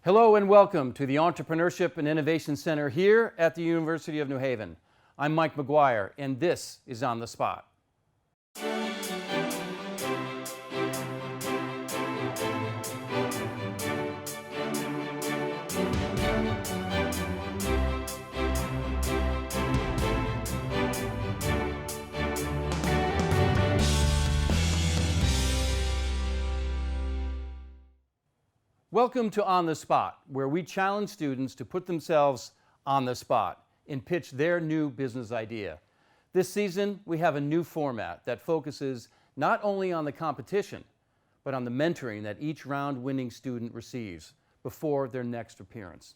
Hello and welcome to the Entrepreneurship and Innovation Center here at the University of New Haven. I'm Mike Maguire, and this is On the Spot. Welcome to On the Spot, where we challenge students to put themselves on the spot and pitch their new business idea. This season, we have a new format that focuses not only on the competition, but on the mentoring that each round-winning student receives before their next appearance.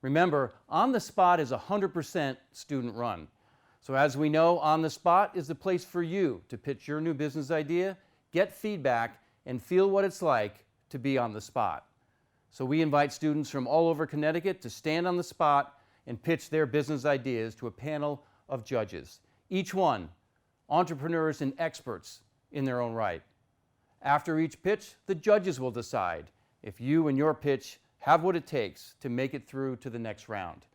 Remember, On the Spot is 100% student-run. So as we know, On the Spot is the place for you to pitch your new business idea, get feedback, and feel what it's like to be on the spot. So we invite students from all over Connecticut to stand on the spot and pitch their business ideas to a panel of judges, each one entrepreneurs and experts in their own right. After each pitch, the judges will decide if you and your pitch have what it takes to make it through to the next round.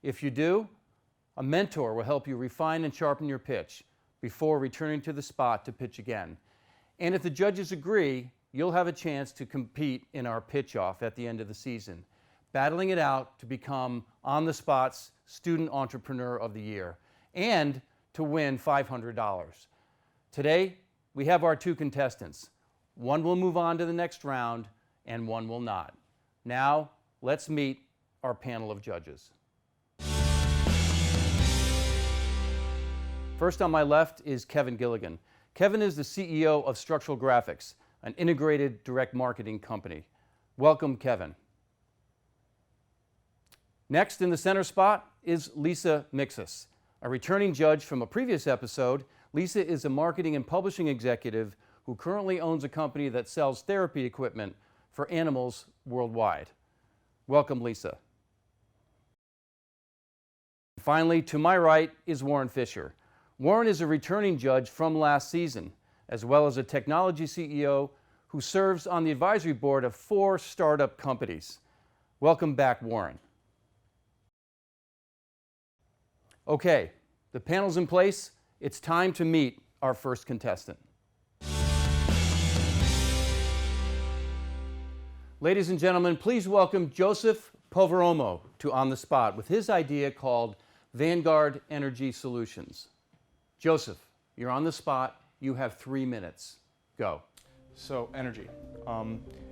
If you do, a mentor will help you refine and sharpen your pitch before returning to the spot to pitch again. And if the judges agree, you'll have a chance to compete in our pitch-off at the end of the season, battling it out to become On the Spot's Student Entrepreneur of the Year and to win $500. Today, we have our two contestants. One will move on to the next round and one will not. Now, let's meet our panel of judges. First on my left is Kevin Gilligan. Kevin is the CEO of Structural Graphics, an integrated direct marketing company. Welcome, Kevin. Next in the center spot is Lisa Mixus. A returning judge from a previous episode, Lisa is a marketing and publishing executive who currently owns a company that sells therapy equipment for animals worldwide. Welcome, Lisa. Finally, to my right is Warren Fisher. Warren is a returning judge from last season, as well as a technology CEO who serves on the advisory board of 4 startup companies. Welcome back, Warren. Okay, the panel's in place. It's time to meet our first contestant. Ladies and gentlemen, please welcome Joseph Poveromo to On the Spot with his idea called Vanguard Energy Solutions. Joseph, you're on the spot. You have 3 minutes. Go. So, energy.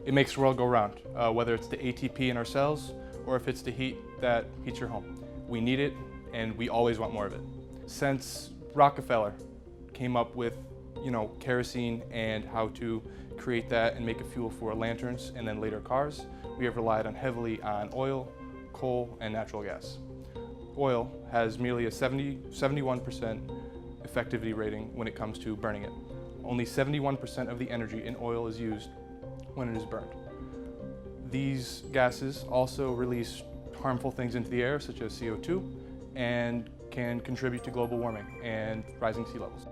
It makes the world go round, whether it's the ATP in our cells or if it's the heat that heats your home. We need it, and we always want more of it. Since Rockefeller came up with, kerosene and how to create that and make a fuel for lanterns and then later cars, we have relied heavily on oil, coal, and natural gas. Oil has merely a 71% effectivity rating when it comes to burning it. Only 71% of the energy in oil is used when it is burned. These gases also release harmful things into the air, such as CO2, and can contribute to global warming and rising sea levels.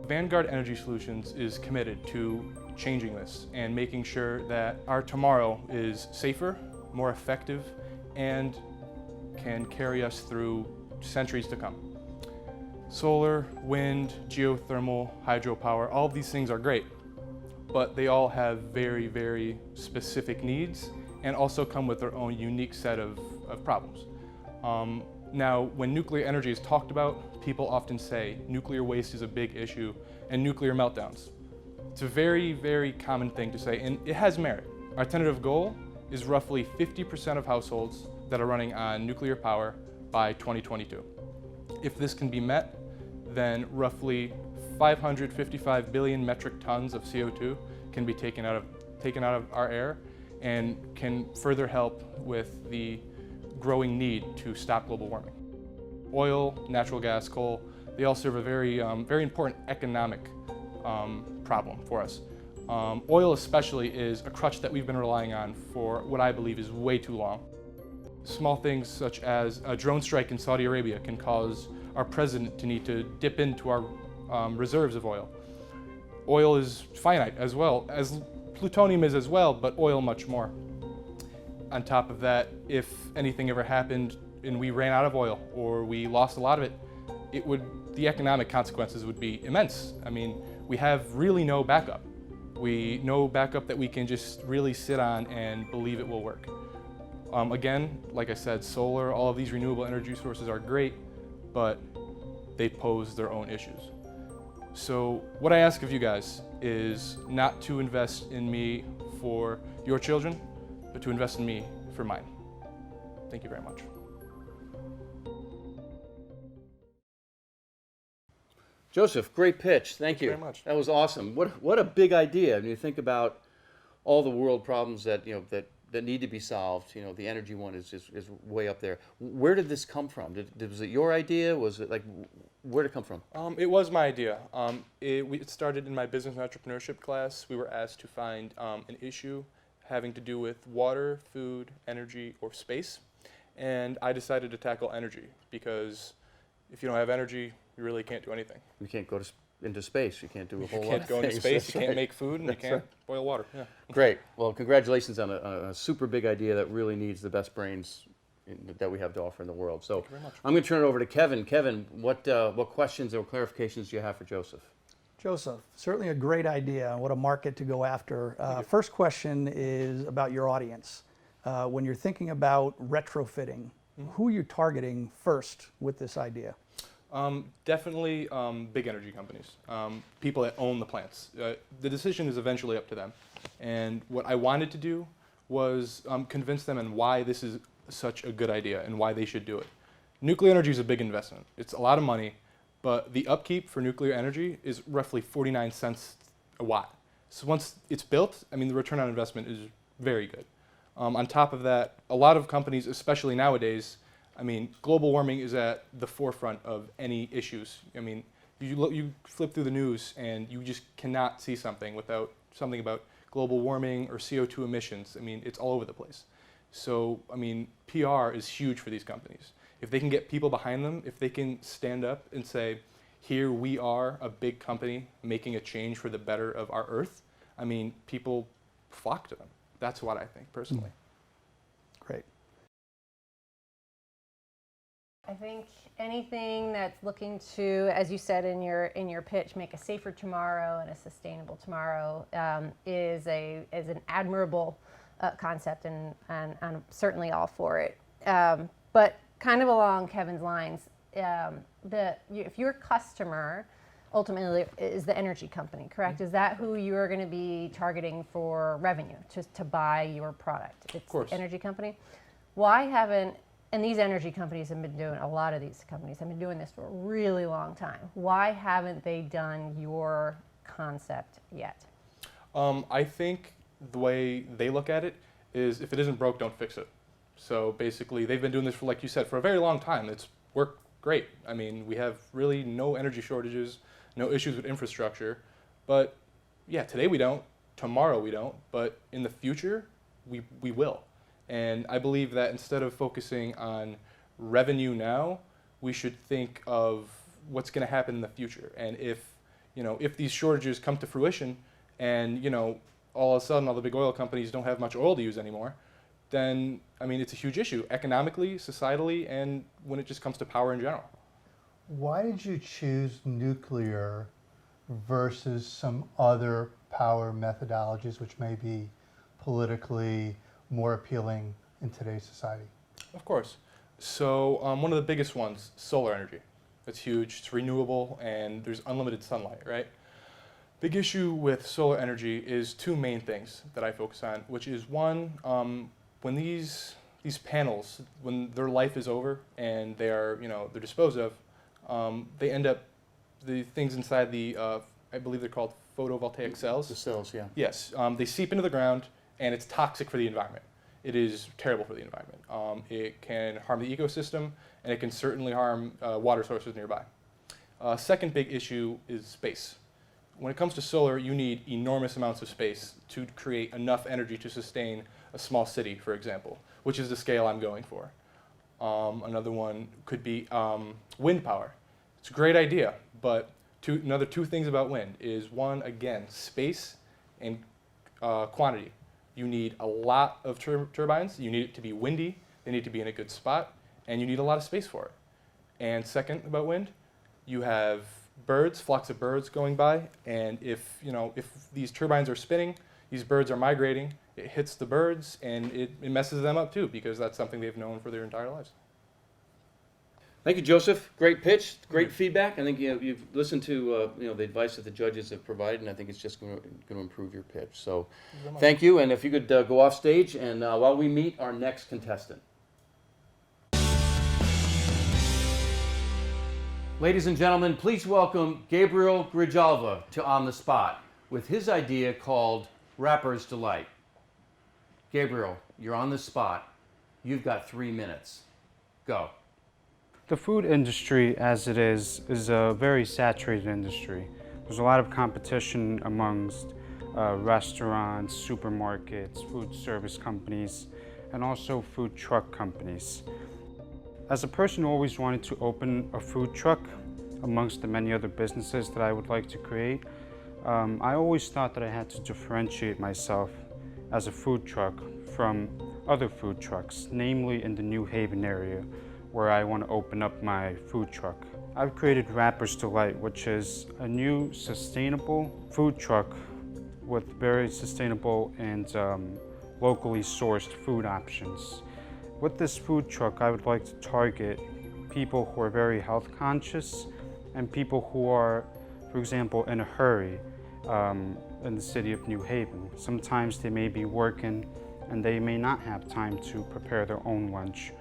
Vanguard Energy Solutions is committed to changing this and making sure that our tomorrow is safer, more effective, and can carry us through centuries to come. Solar, wind, geothermal, hydropower, all of these things are great, but they all have very, very specific needs and also come with their own unique set of problems. Now, when nuclear energy is talked about, people often say nuclear waste is a big issue and nuclear meltdowns. It's a very, very common thing to say, and it has merit. Our tentative goal is roughly 50% of households that are running on nuclear power by 2022. If this can be met, then roughly 555 billion metric tons of CO2 can be taken out of our air and can further help with the growing need to stop global warming. Oil, natural gas, coal, they all serve a very important economic problem for us. Oil especially is a crutch that we've been relying on for what I believe is way too long. Small things such as a drone strike in Saudi Arabia can cause our president to need to dip into our reserves of oil. Oil is finite as well, as plutonium is as well, but oil much more. On top of that, if anything ever happened and we ran out of oil or we lost a lot of it, the economic consequences would be immense. I mean, we have really no backup. No backup that we can just really sit on and believe it will work. Again, like I said, solar, all of these renewable energy sources are great, but they pose their own issues. So what I ask of you guys is not to invest in me for your children, but to invest in me for mine. Thank you very much. Joseph, great pitch. Thank you. Very much. That was awesome. What a big idea. When you think about all the world problems that that need to be solved, the energy one is way up there. Where did this come from? Was it your idea? Was it where did it come from? It was my idea. It started in my business and entrepreneurship class. We were asked to find an issue having to do with water, food, energy, or space. And I decided to tackle energy because if you don't have energy, you really can't do anything. You can't go into space. You can't do a whole lot of You can't go into things. space, That's you can't right. make food, and you can't boil water. Yeah. Great. Well, congratulations on a super big idea that really needs the best brains that we have to offer in the world. So Thank you very much. I'm going to turn it over to Kevin. Kevin, what questions or clarifications do you have for Joseph? Joseph, certainly a great idea. What a market to go after. First question is about your audience. When you're thinking about retrofitting, who are you targeting first with this idea? Definitely big energy companies, people that own the plants. The decision is eventually up to them. And what I wanted to do was convince them on why this is such a good idea and why they should do it. Nuclear energy is a big investment. It's a lot of money, but the upkeep for nuclear energy is roughly 49 cents a watt. So once it's built, I mean, the return on investment is very good. On top of that, a lot of companies, especially nowadays, I mean, global warming is at the forefront of any issues. I mean, you flip through the news and you just cannot see something about global warming or CO2 emissions. I mean, it's all over the place. So, I mean, PR is huge for these companies. If they can get people behind them, if they can stand up and say, here we are, a big company making a change for the better of our Earth, I mean, people flock to them. That's what I think, personally. Great. I think anything that's looking to, as you said in your pitch, make a safer tomorrow and a sustainable tomorrow is an admirable concept, and I'm certainly all for it. But kind of along Kevin's lines, if your customer ultimately is the energy company, correct? Is that who you're going to be targeting for revenue, to buy your product? It's the energy company. Why haven't, and these energy companies have been doing, a lot of these companies have been doing this for a really long time. Why haven't they done your concept yet? I think the way they look at it is, if it isn't broke, don't fix it. So basically, they've been doing this for, like you said, for a very long time. It's worked great. I mean, we have really no energy shortages, no issues with infrastructure. But yeah, today we don't, tomorrow we don't, but in the future, we will. And I believe that instead of focusing on revenue now, we should think of what's going to happen in the future. And if these shortages come to fruition and, all of a sudden all the big oil companies don't have much oil to use anymore, then, I mean, it's a huge issue economically, societally, and when it just comes to power in general. Why did you choose nuclear versus some other power methodologies which may be politically more appealing in today's society? Of course. So one of the biggest ones, solar energy. It's huge, it's renewable, and there's unlimited sunlight, right? Big issue with solar energy is two main things that I focus on, which is one, when these panels, when their life is over and they're disposed of, they end up, the things inside the, I believe they're called photovoltaic cells. The cells, yeah. Yes, they seep into the ground, and it's toxic for the environment. It is terrible for the environment. It can harm the ecosystem, and it can certainly harm water sources nearby. Second big issue is space. When it comes to solar, you need enormous amounts of space to create enough energy to sustain a small city, for example, which is the scale I'm going for. Another one could be wind power. It's a great idea, but another two things about wind is, one, again, space and quantity. You need a lot of turbines. You need it to be windy. They need to be in a good spot, and you need a lot of space for it. And second about wind, you have birds, flocks of birds going by, and if these turbines are spinning, these birds are migrating, it hits the birds and it messes them up too, because that's something they've known for their entire lives. Thank you, Joseph. Great pitch, great feedback. I think you've listened to the advice that the judges have provided, and I think it's just going to improve your pitch. So, thank you. And if you could go off stage, and while we meet our next contestant. Ladies and gentlemen, please welcome Gabriel Grijalva to On the Spot with his idea called Rapper's Delight. Gabriel, you're on the spot. You've got 3 minutes. Go. The food industry, as it is a very saturated industry. There's a lot of competition amongst restaurants, supermarkets, food service companies, and also food truck companies. As a person who always wanted to open a food truck amongst the many other businesses that I would like to create, I always thought that I had to differentiate myself as a food truck from other food trucks, namely in the New Haven area, where I want to open up my food truck. I've created Rapper's Delight, which is a new sustainable food truck with very sustainable and locally sourced food options. With this food truck, I would like to target people who are very health conscious and people who are, for example, in a hurry in the city of New Haven. Sometimes they may be working and they may not have time to prepare their own lunch.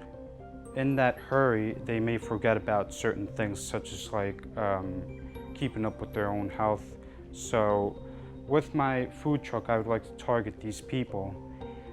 In that hurry, they may forget about certain things, such as keeping up with their own health. So with my food truck, I would like to target these people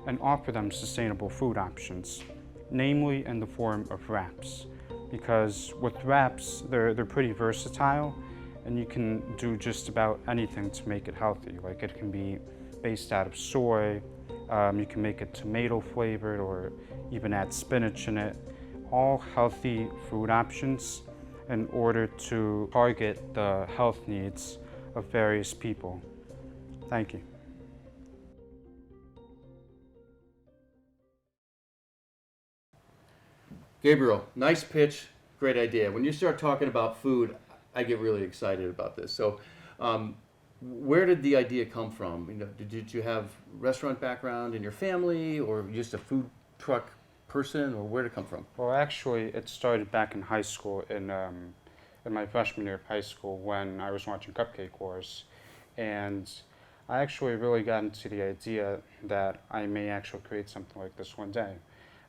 and offer them sustainable food options, namely in the form of wraps. Because with wraps, they're pretty versatile, and you can do just about anything to make it healthy. Like, it can be based out of soy, you can make it tomato flavored, or even add spinach in it. All healthy food options in order to target the health needs of various people. Thank you. Gabriel, nice pitch, great idea. When you start talking about food, I get really excited about this. So, where did the idea come from? Did you have restaurant background in your family, or just a food truck person, or where did it come from? Well, actually, it started back in high school, in my freshman year of high school, when I was watching Cupcake Wars. And I actually really got into the idea that I may actually create something like this one day.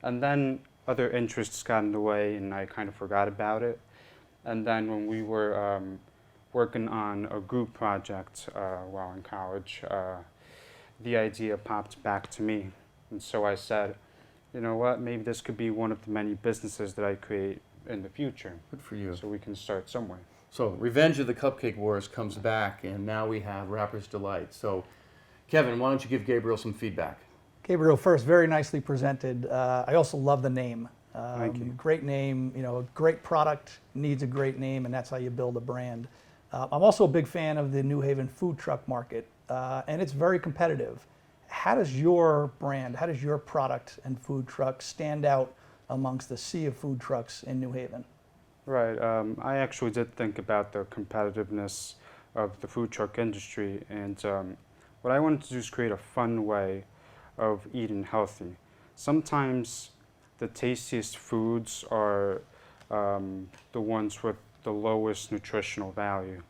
And then other interests got in the way, and I kind of forgot about it. And then when we were working on a group project while in college, the idea popped back to me. And so I said, you know what, maybe this could be one of the many businesses that I create in the future. Good for you. So we can start somewhere. So Revenge of the Cupcake Wars comes back, and now we have Rapper's Delight. So Kevin, why don't you give Gabriel some feedback? Gabriel, first, very nicely presented. I also love the name. Thank you. Great name, a great product needs a great name, and that's how you build a brand. I'm also a big fan of the New Haven food truck market, and it's very competitive. How does your brand, how does your product and food truck stand out amongst the sea of food trucks in New Haven? Right. I actually did think about the competitiveness of the food truck industry, and what I wanted to do is create a fun way of eating healthy. Sometimes the tastiest foods are the ones with the lowest nutritional value,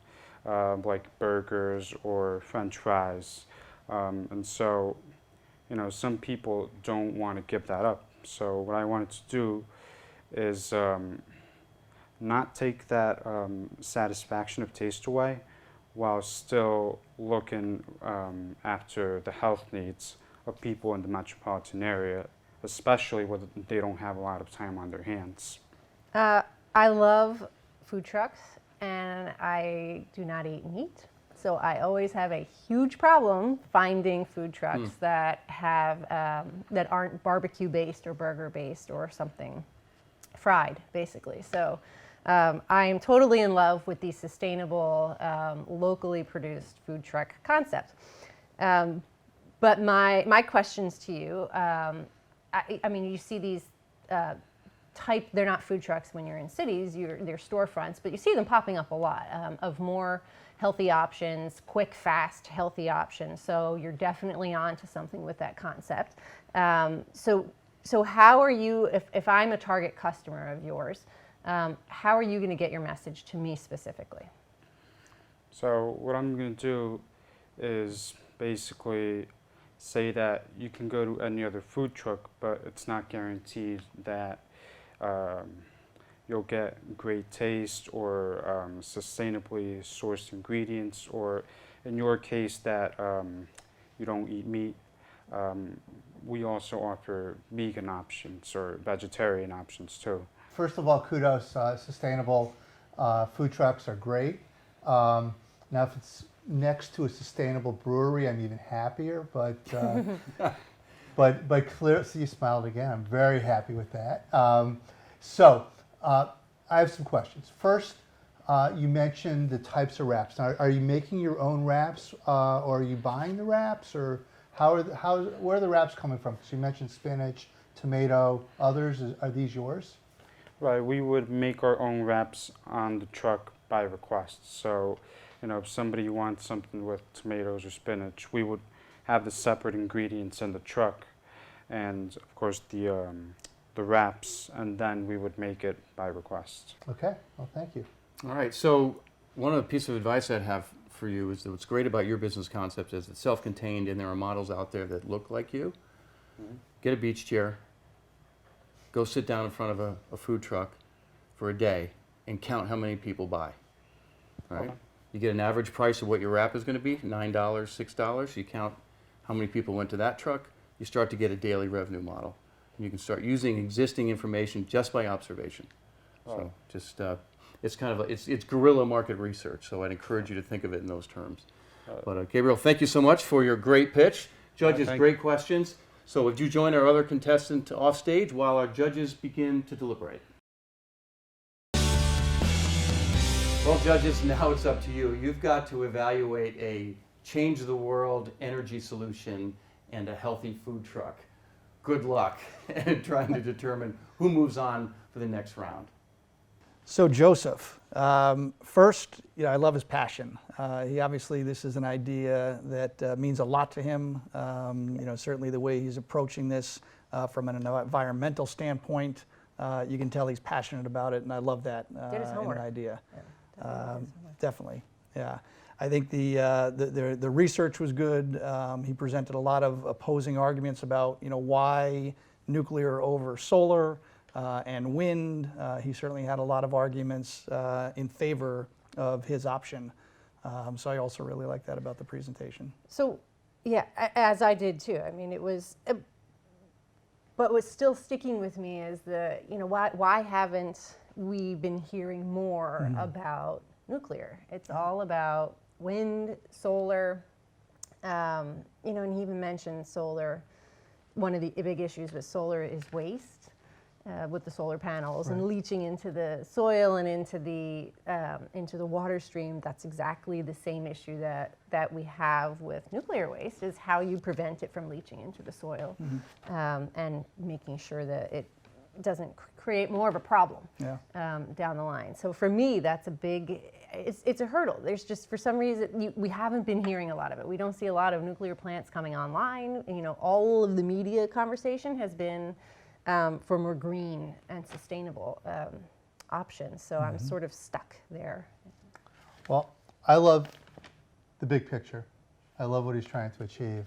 like burgers or French fries. And so, some people don't want to give that up. So what I wanted to do is not take that satisfaction of taste away, while still looking after the health needs of people in the metropolitan area, especially when they don't have a lot of time on their hands. I love food trucks, and I do not eat meat. So I always have a huge problem finding food trucks that have that aren't barbecue based or burger based or something fried, basically. So I am totally in love with the sustainable, locally produced food truck concept. But my questions to you, I mean, you see these they're not food trucks when you're in cities, they're storefronts, but you see them popping up a lot of more healthy options, quick, fast, healthy options. So you're definitely on to something with that concept. So how are you, if I'm a target customer of yours, how are you going to get your message to me specifically? So what I'm going to do is basically say that you can go to any other food truck, but it's not guaranteed that you'll get great taste or sustainably sourced ingredients, or in your case that you don't eat meat. We also offer vegan options or vegetarian options too. First of all, kudos. Sustainable food trucks are great. Now, if it's next to a sustainable brewery, I'm even happier. But but clear. See, you smiled again. I'm very happy with that. I have some questions. First, you mentioned the types of wraps. Now, are you making your own wraps, or are you buying the wraps, or where are the wraps coming from? Because you mentioned spinach, tomato, others. Are these yours? Right, we would make our own wraps on the truck by request. So, if somebody wants something with tomatoes or spinach, we would have the separate ingredients in the truck, and of course the wraps, and then we would make it by request. Okay. Well, thank you. All right, so one of the pieces of advice I'd have for you is that what's great about your business concept is it's self-contained, and there are models out there that look like you. Mm-hmm. Get a beach chair, go sit down in front of a food truck for a day and count how many people buy. All right? Okay. You get an average price of what your wrap is going to be, $9, $6. You count how many people went to that truck. You start to get a daily revenue model. And you can start using existing information just by observation. Oh. So just it's kind of it's guerrilla market research. So I'd encourage you to think of it in those terms. But Gabriel, thank you so much for your great pitch. Judges, great questions. So would you join our other contestant off stage while our judges begin to deliberate? Well, judges, now it's up to you. You've got to evaluate a change the world energy solution and a healthy food truck. Good luck in trying to determine who moves on for the next round. So Joseph, first, I love his passion. He obviously, this is an idea that means a lot to him. Certainly the way he's approaching this from an environmental standpoint, you can tell he's passionate about it, and I love that in an idea. Yeah, definitely, yeah. I think the research was good. He presented a lot of opposing arguments about why nuclear over solar. And wind, he certainly had a lot of arguments in favor of his option. So I also really like that about the presentation. So, yeah, as I did too. I mean, it was, but what's still sticking with me is why haven't we been hearing more about nuclear? It's all about wind, solar, and he even mentioned solar. One of the big issues with solar is waste. With the solar panels and leaching into the soil and into the water stream. That's exactly the same issue that we have with nuclear waste, is how you prevent it from leaching into the soil and making sure that it doesn't create more of a problem down the line. So for me, that's a big, it's a hurdle. There's just, for some reason, we haven't been hearing a lot of it. We don't see a lot of nuclear plants coming online. All of the media conversation has been for more green and sustainable options. So I'm sort of stuck there. Well, I love the big picture. I love what he's trying to achieve.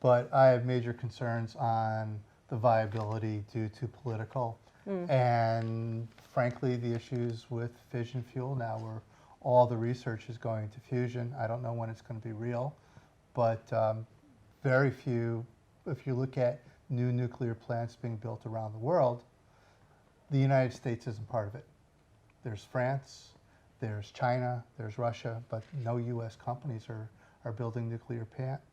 But I have major concerns on the viability due to political and, frankly, the issues with fission fuel now, where all the research is going to fusion. I don't know when it's going to be real, but very few, if you look at new nuclear plants being built around the world, the United States isn't part of it. There's France, there's China, there's Russia, but no U.S. companies are building nuclear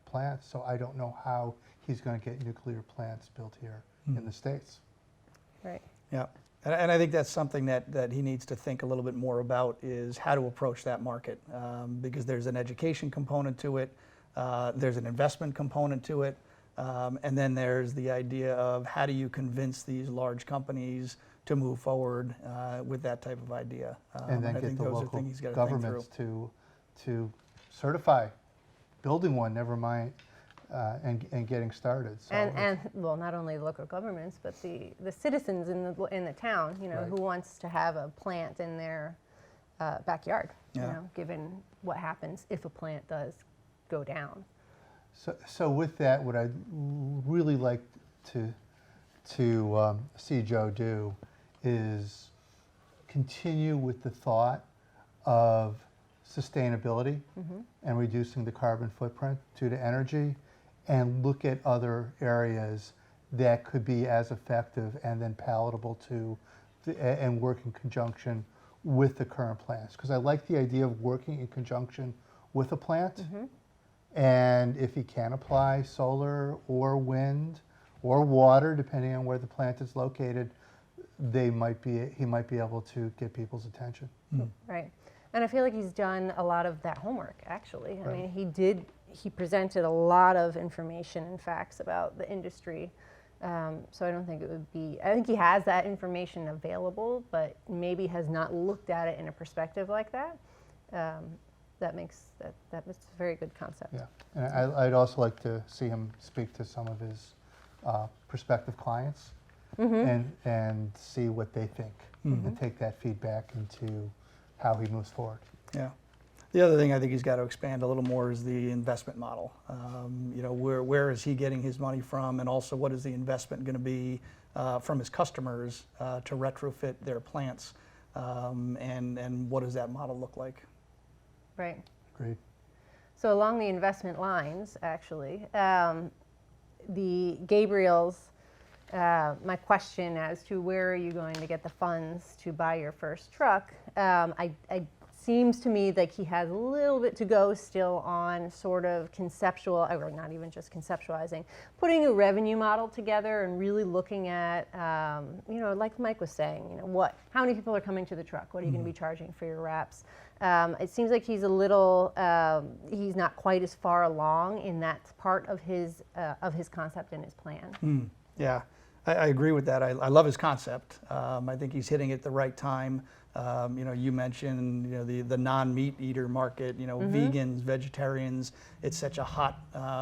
plants, so I don't know how he's going to get nuclear plants built here in the States. Right. Yeah, and I think that's something that he needs to think a little bit more about, is how to approach that market, because there's an education component to it. There's an investment component to it. And then there's the idea of how do you convince these large companies to move forward with that type of idea. And then I get think the those are local things he's got to think through. governments to certify building one, never mind, and getting started. So And well, not only local governments, but the citizens in the town, you know, Right. who wants to have a plant in their backyard, you Yeah. know, given what happens if a plant does go down. So with that, what I'd really like to see Joe do is continue with the thought of sustainability and reducing the carbon footprint due to energy, and look at other areas that could be as effective and then palatable to, and work in conjunction with the current plants. Because I like the idea of working in conjunction with a plant. And if he can apply solar or wind or water, depending on where the plant is located, he might be able to get people's attention. Right. And I feel like he's done a lot of that homework, actually. I mean, he presented a lot of information and facts about the industry. So I don't think it would be, I think he has that information available, but maybe has not looked at it in a perspective like that. That's a very good concept. Yeah, and I'd also like to see him speak to some of his prospective clients and see what they think, and take that feedback into how he moves forward. Yeah. The other thing I think he's got to expand a little more is the investment model. You know, where is he getting his money from, and also what is the investment going to be from his customers to retrofit their plants, and what does that model look like? Right. Great. So along the investment lines, actually, the Gabriel's, my question as to where are you going to get the funds to buy your first truck, I seems to me like he has a little bit to go still on sort of conceptual, or not even just conceptualizing, putting a revenue model together and really looking at, you know, like Mike was saying, you know, how many people are coming to the truck? What are you going to be charging for your wraps? It seems like he's a little, he's not quite as far along in that part of his concept and his plan. Yeah, I agree with that. I love his concept. I think he's hitting it at the right time. You know, you mentioned, you know, the non-meat eater market, you know, vegans, vegetarians. It's such a hot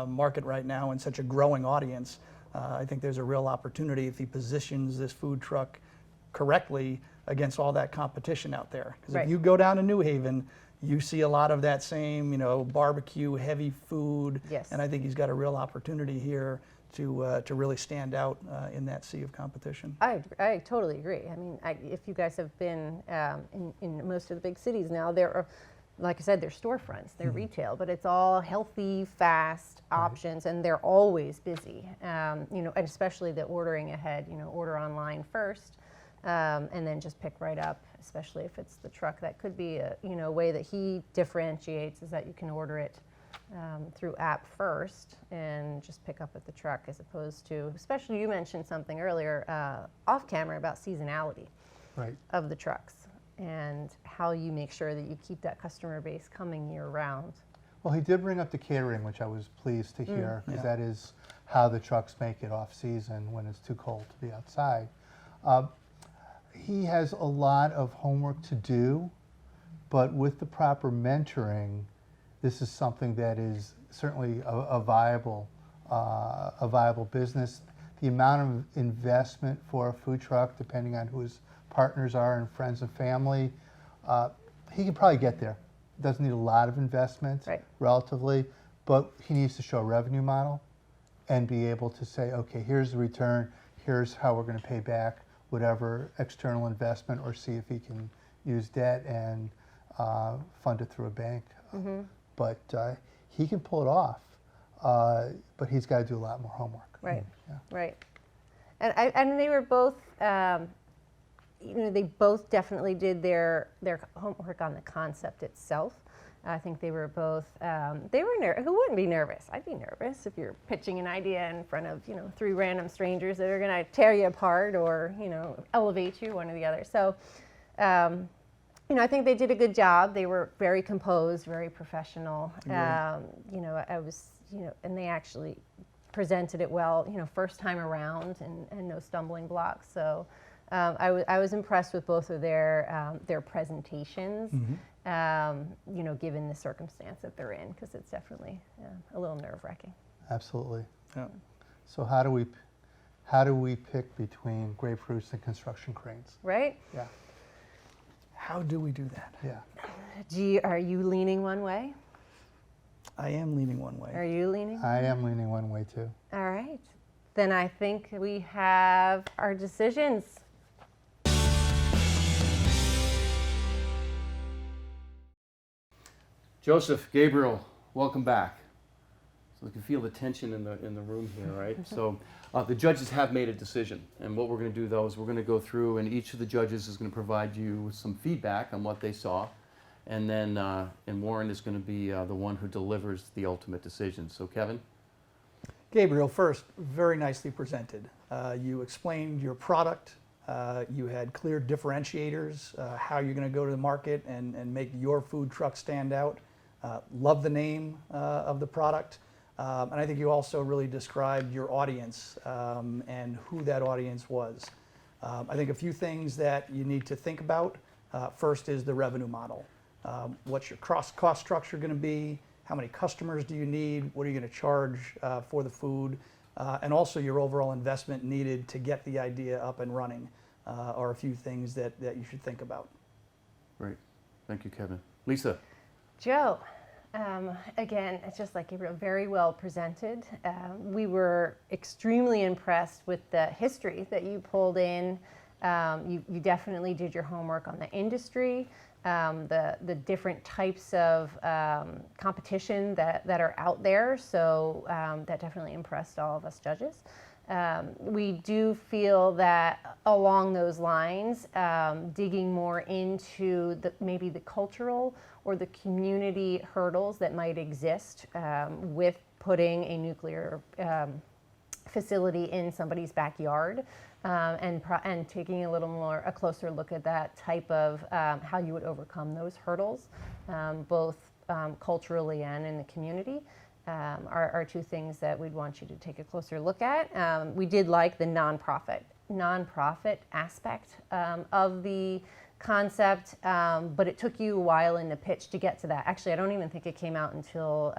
market right now and such a growing audience. I think there's a real opportunity if he positions this food truck correctly against all that competition out there. Because Right. if you go down to New Haven, you see a lot of that same, you know, barbecue, heavy food. Yes. And I think he's got a real opportunity here to really stand out in that sea of competition. I totally agree. I mean, if you guys have been in most of the big cities now, there are, like I said, they're storefronts, they're retail, but it's all healthy, fast options, and they're always busy. You know, and especially the ordering ahead. You know, order online first, and then just pick right up. Especially if it's the truck, that could be a way that he differentiates is that you can order it through app first and just pick up at the truck, as opposed to, especially you mentioned something earlier off camera about seasonality of the trucks and how you make sure that you keep that customer base coming year round. Well, he did bring up the catering, which I was pleased to hear, because that is how the trucks make it off season when it's too cold to be outside. He has a lot of homework to do, but with the proper mentoring, this is something that is certainly a viable business. The amount of investment for a food truck, depending on who his partners are and friends and family, he can probably get there. Doesn't need a lot of investment, relatively, but he needs to show a revenue model and be able to say, okay, here's the return, here's how we're going to pay back whatever external investment, or see if he can use debt and fund it through a bank. But he can pull it off, but he's got to do a lot more homework. Right, right. And they were both, they both definitely did their homework on the concept itself. I think they were both, who wouldn't be nervous? I'd be nervous if you're pitching an idea in front of, 3 random strangers that are going to tear you apart or, elevate you, one or the other. So I think they did a good job. They were very composed, very professional. I was, and they actually presented it well, first time around and no stumbling blocks. So I was impressed with both of their presentations, given the circumstance that they're in, because it's definitely a little nerve-wracking. Absolutely. Yeah. So how do we pick between grapefruits and construction cranes? Right? Yeah. How do we do that? Yeah. Are you leaning one way? I am leaning one way. Are you leaning? I am leaning one way too. All right. Then I think we have our decisions. Joseph, Gabriel, welcome back. So you can feel the tension in the room here, right? So the judges have made a decision, and what we're going to do though is we're going to go through, and each of the judges is going to provide you with some feedback on what they saw, and then and Warren is going to be the one who delivers the ultimate decision. So Kevin. Gabriel, first, very nicely presented. You explained your product. You had clear differentiators, how you're going to go to the market and make your food truck stand out. Love the name of the product. And I think you also really described your audience and who that audience was. I think a few things that you need to think about. First is the revenue model. What's your cost structure going to be? How many customers do you need? What are you going to charge for the food? And also your overall investment needed to get the idea up and running are a few things that you should think about. Great. Thank you, Kevin. Lisa. Joe, again, it's just like Gabriel, very well presented. We were extremely impressed with the history that you pulled in. You definitely did your homework on the industry, the different types of competition that are out there. So that definitely impressed all of us judges. We do feel that along those lines, digging more into maybe the cultural or the community hurdles that might exist with putting a nuclear facility in somebody's backyard, and taking a closer look at that type of how you would overcome those hurdles, both culturally and in the community. Are two things that we'd want you to take a closer look at. We did like the nonprofit aspect of the concept, but it took you a while in the pitch to get to that. Actually, I don't even think it came out until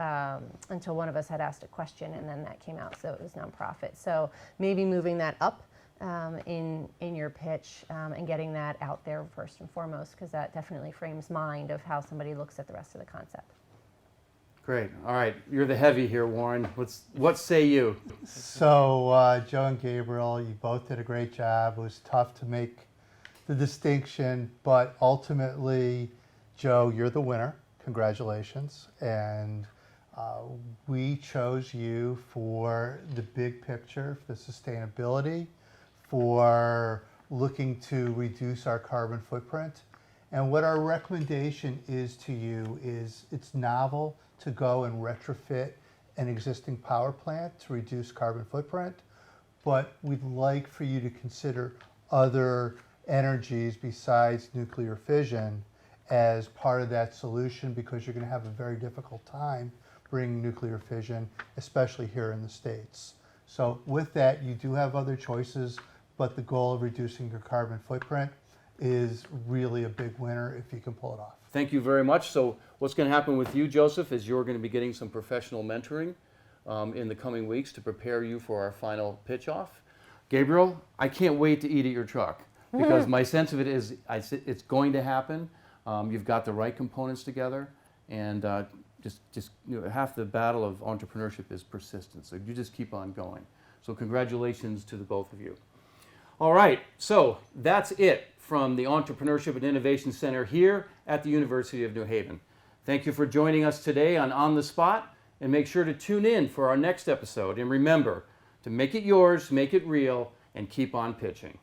one of us had asked a question, and then that came out, so it was nonprofit. So maybe moving that up in your pitch and getting that out there first and foremost, because that definitely frames mind of how somebody looks at the rest of the concept. Great. All right. You're the heavy here, Warren. What say you? So Joe and Gabriel, you both did a great job. It was tough to make the distinction, but ultimately, Joe, you're the winner. Congratulations. And we chose you for the big picture, for sustainability, for looking to reduce our carbon footprint. And what our recommendation is to you is it's novel to go and retrofit an existing power plant to reduce carbon footprint, but we'd like for you to consider other energies besides nuclear fission as part of that solution, because you're going to have a very difficult time bringing nuclear fission, especially here in the States. So with that, you do have other choices, but the goal of reducing your carbon footprint is really a big winner if you can pull it off. Thank you very much. So what's going to happen with you, Joseph, is you're going to be getting some professional mentoring in the coming weeks to prepare you for our final pitch off. Gabriel, I can't wait to eat at your truck, because my sense of it is it's going to happen. You've got the right components together, and half the battle of entrepreneurship is persistence. So you just keep on going. So congratulations to the both of you. All right, so that's it from the Entrepreneurship and Innovation Center here at the University of New Haven. Thank you for joining us today on the Spot, and make sure to tune in for our next episode. And remember to make it yours, make it real, and keep on pitching.